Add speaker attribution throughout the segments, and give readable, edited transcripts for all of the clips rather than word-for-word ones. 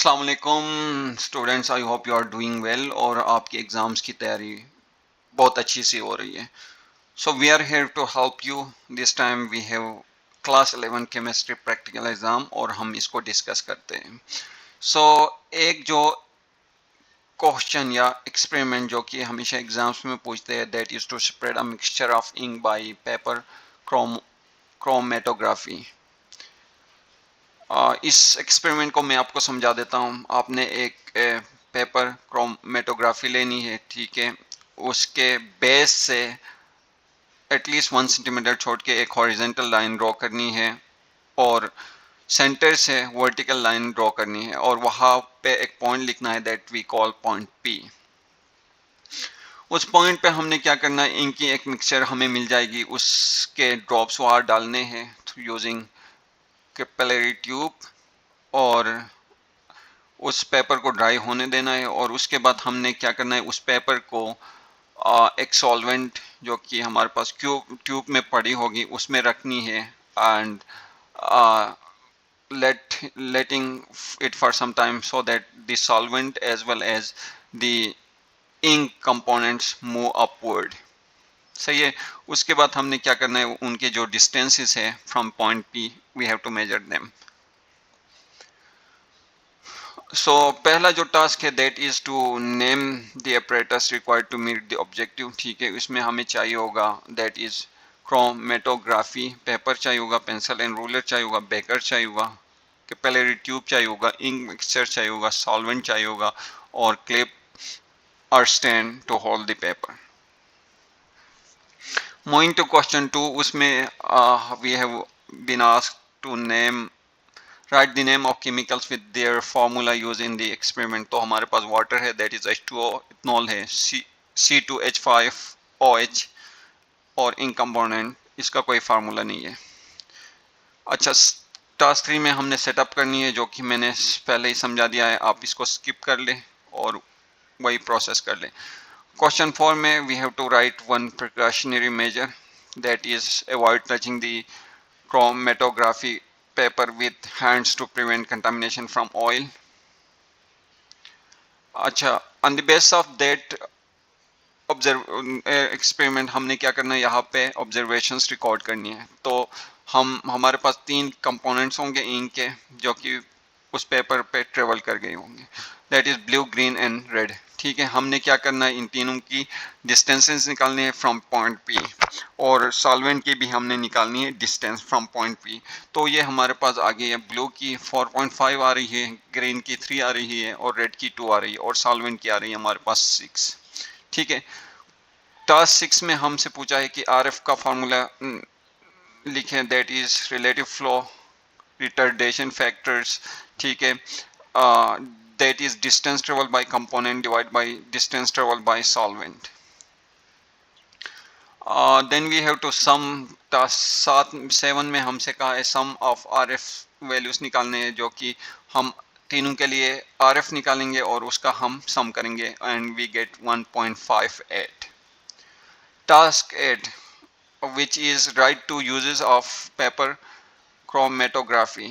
Speaker 1: अस्सलाम वालेकुम students, I hope you are doing well और आपकी एग्ज़ाम्स की तैयारी बहुत अच्छी सी हो रही है। So we are here to help you. This time we have class 11 chemistry practical exam और हम इसको डिस्कस करते हैं। सो एक जो क्वेश्चन या एक्सपेरिमेंट जो कि हमेशा एग्जाम्स में पूछते हैं, that is to spread a mixture of ink by paper chromatography. इस एक्सपेरिमेंट को मैं आपको समझा देता हूँ। आपने एक पेपर क्रोमेटोग्राफी लेनी है, ठीक है। उसके बेस से एटलीस्ट 1 सेंटीमीटर छोड़ के एक हॉरिजेंटल लाइन ड्रॉ करनी है और सेंटर से वर्टिकल लाइन ड्रॉ करनी है और वहाँ पे एक पॉइंट लिखना है that we call point P. उस पॉइंट पे हमने क्या करना है, इनकी एक मिक्सचर हमें मिल जाएगी, उसके ड्रॉप्स वहाँ डालने हैं थ्रू यूजिंग कैपिलरी ट्यूब और उस पेपर को ड्राई होने देना है। और उसके बाद हमने क्या करना है, उस पेपर को एक सॉल्वेंट जो कि हमारे पास ट्यूब में पड़ी होगी उसमें रखनी है and letting it for some time so that the solvent as well as the ink components move upward। सही है। उसके बाद हमने क्या करना है, उनके जो डिस्टेंसेस है from point P we have to measure them. So पहला जो टास्क है that is to name the apparatus required to meet the objective, ठीक है। इसमें हमें चाहिए होगा दैट इज क्रोमेटोग्राफी, पेपर चाहिए होगा, पेंसिल एंड रूलर चाहिए होगा, बेकर चाहिए होगा, कैपिलरी ट्यूब चाहिए होगा, इंक मिक्सचर चाहिए होगा, सॉल्वेंट चाहिए होगा और क्लिप और stand to hold the paper. Moving to question 2, उसमें we have been asked to name write the name of chemicals with their formula used in the experiment। तो हमारे पास वाटर है दैट इज H2O, इथनॉल है C2H5OH और ink component इसका कोई formula नहीं है। अच्छा, टास्क 3 में हमने सेटअप करनी है जो कि मैंने पहले ही समझा दिया है, आप इसको स्किप कर लें और वही प्रोसेस कर लें। क्वेश्चन 4 में we have to write one precautionary measure that is avoid touching the chromatography paper with hands to prevent contamination from oil। अच्छा, on the basis of that observe experiment हमने क्या करना है, यहाँ पे ऑब्जर्वेशंस रिकॉर्ड करनी है। तो हमारे पास 3 कंपोनेंट्स होंगे इंक के जो कि उस पेपर पे ट्रेवल कर गए होंगे, that is blue, green and red, ठीक है। हमने क्या करना है, इन तीनों की डिस्टेंसेस निकालनी है फ्रॉम पॉइंट पी और सॉल्वेंट की भी हमने निकालनी है डिस्टेंस फ्रॉम पॉइंट पी। तो ये हमारे पास आ गई है, ब्लू की 4.5 आ रही है, ग्रीन की 3 आ रही है और रेड की 2 आ रही है और सॉल्वेंट की आ रही है हमारे पास 6, ठीक है। टास्क 6 में हमसे पूछा है कि आरएफ का फार्मूला लिखें that is relative flow retardation factors, ठीक है। That is distance travel by component divide by distance travel by solvent. Then we have to sum. Task 7 में हमसे कहा है सम ऑफ आरएफ वैल्यूज निकालने हैं जो कि हम तीनों के लिए आरएफ निकालेंगे और उसका हम सम करेंगे and we get 1.58। Task 8, which is write 2 uses of paper chromatography.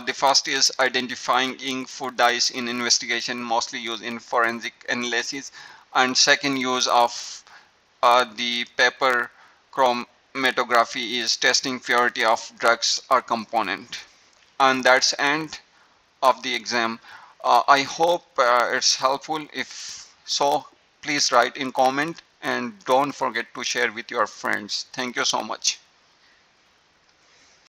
Speaker 1: The first is identifying ink food dyes in investigation, mostly used in forensic analysis, and second use of the paper chromatography is testing purity of drugs or component. And that's end of the exam. I hope it's helpful. If so, please write in comment and don't forget to share with your friends. Thank you so much.